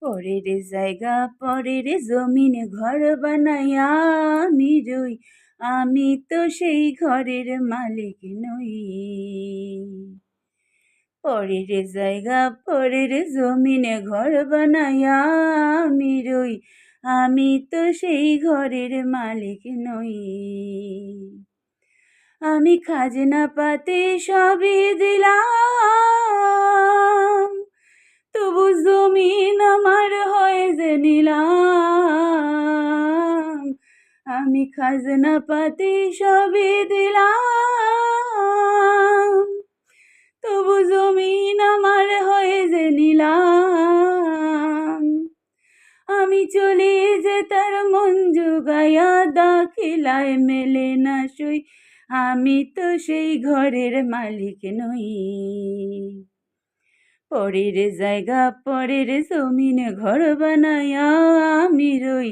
পরের জায়গা পরের জমিনে ঘর বানাইয়া আমি রই, আমি তো সেই ঘরের মালিক নই। পরের জায়গা পরের জমিনে ঘর বানাইয়া আমি রই, আমি তো সেই ঘরের মালিক নই। আমি খাজনা পাতি সবই দিলাম, তবু জমিন আমার হয় যে নিলাম। আমি খাজনা পাতি সবই দিলাম, তবু জমিন আমার হয় যে নিলাম। আমি চলি যে তার মন জুগাইয়া দাখিলায় মেলে না সই, আমি তো সেই ঘরের মালিক নই। পরের জায়গা পরের জমিনে ঘর বানাইয়া আমি রই,